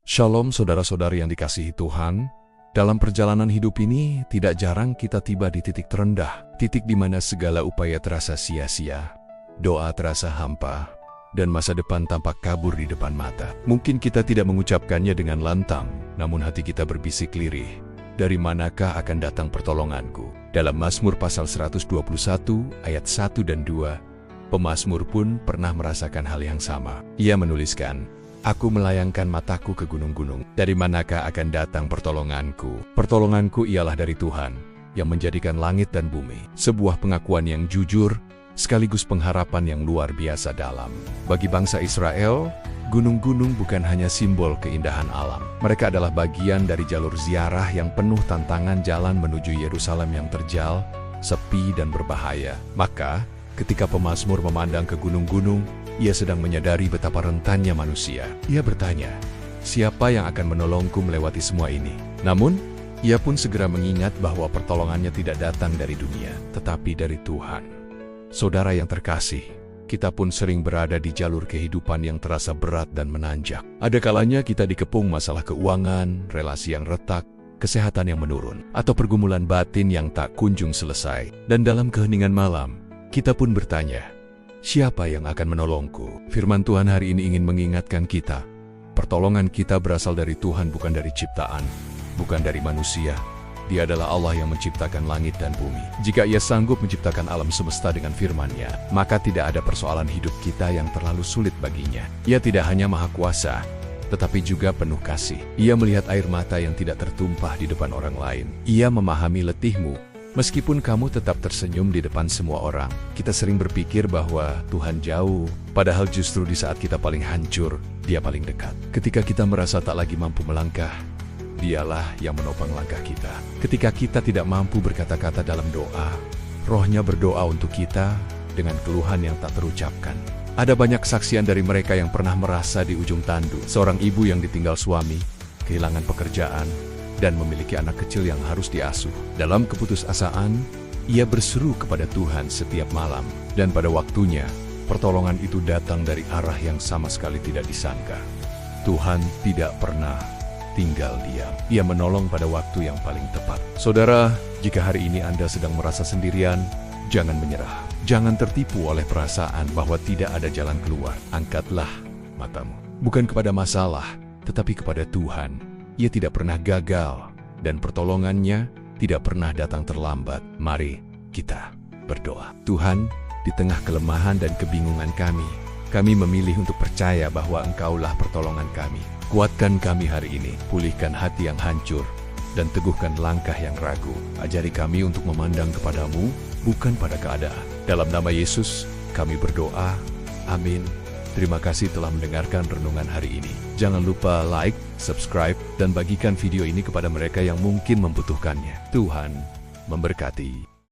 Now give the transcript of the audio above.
Shalom saudara-saudari yang dikasihi Tuhan. Dalam perjalanan hidup ini, tidak jarang kita tiba di titik terendah, titik di mana segala upaya terasa sia-sia, doa terasa hampa, dan masa depan tampak kabur di depan mata. Mungkin kita tidak mengucapkannya dengan lantang, namun hati kita berbisik lirih. Dari manakah akan datang pertolonganku? Dalam Mazmur pasal 121 ayat 1 dan 2, pemazmur pun pernah merasakan hal yang sama. Ia menuliskan, "Aku melayangkan mataku ke gunung-gunung. Dari manakah akan datang pertolonganku? Pertolonganku ialah dari Tuhan, yang menjadikan langit dan bumi." Sebuah pengakuan yang jujur, sekaligus pengharapan yang luar biasa dalam. Bagi bangsa Israel, gunung-gunung bukan hanya simbol keindahan alam. Mereka adalah bagian dari jalur ziarah yang penuh tantangan jalan menuju Yerusalem yang terjal, sepi dan berbahaya. Maka, ketika pemazmur memandang ke gunung-gunung, ia sedang menyadari betapa rentannya manusia. Ia bertanya, siapa yang akan menolongku melewati semua ini? Namun, ia pun segera mengingat bahwa pertolongannya tidak datang dari dunia, tetapi dari Tuhan. Saudara yang terkasih, kita pun sering berada di jalur kehidupan yang terasa berat dan menanjak. Ada kalanya kita dikepung masalah keuangan, relasi yang retak, kesehatan yang menurun, atau pergumulan batin yang tak kunjung selesai. Dan dalam keheningan malam, kita pun bertanya, siapa yang akan menolongku? Firman Tuhan hari ini ingin mengingatkan kita, pertolongan kita berasal dari Tuhan, bukan dari ciptaan, bukan dari manusia. Dia adalah Allah yang menciptakan langit dan bumi. Jika Ia sanggup menciptakan alam semesta dengan firman-Nya, maka tidak ada persoalan hidup kita yang terlalu sulit baginya. Ia tidak hanya maha kuasa, tetapi juga penuh kasih. Ia melihat air mata yang tidak tertumpah di depan orang lain. Ia memahami letihmu, meskipun kamu tetap tersenyum di depan semua orang. Kita sering berpikir bahwa Tuhan jauh, padahal justru di saat kita paling hancur, Dia paling dekat. Ketika kita merasa tak lagi mampu melangkah, Dialah yang menopang langkah kita. Ketika kita tidak mampu berkata-kata dalam doa, Roh-Nya berdoa untuk kita dengan keluhan yang tak terucapkan. Ada banyak kesaksian dari mereka yang pernah merasa di ujung tanduk. Seorang ibu yang ditinggal suami, kehilangan pekerjaan, dan memiliki anak kecil yang harus diasuh. Dalam keputusasaan, ia berseru kepada Tuhan setiap malam. Dan pada waktunya, pertolongan itu datang dari arah yang sama sekali tidak disangka. Tuhan tidak pernah tinggal diam. Ia menolong pada waktu yang paling tepat. Saudara, jika hari ini Anda sedang merasa sendirian, jangan menyerah. Jangan tertipu oleh perasaan bahwa tidak ada jalan keluar. Angkatlah matamu, bukan kepada masalah, tetapi kepada Tuhan. Ia tidak pernah gagal, dan pertolongannya tidak pernah datang terlambat. Mari kita berdoa. Tuhan, di tengah kelemahan dan kebingungan kami memilih untuk percaya bahwa Engkaulah pertolongan kami. Kuatkan kami hari ini, pulihkan hati yang hancur, dan teguhkan langkah yang ragu. Ajari kami untuk memandang kepadamu, bukan pada keadaan. Dalam nama Yesus, kami berdoa. Amin. Terima kasih telah mendengarkan renungan hari ini. Jangan lupa like, subscribe, dan bagikan video ini kepada mereka yang mungkin membutuhkannya. Tuhan memberkati.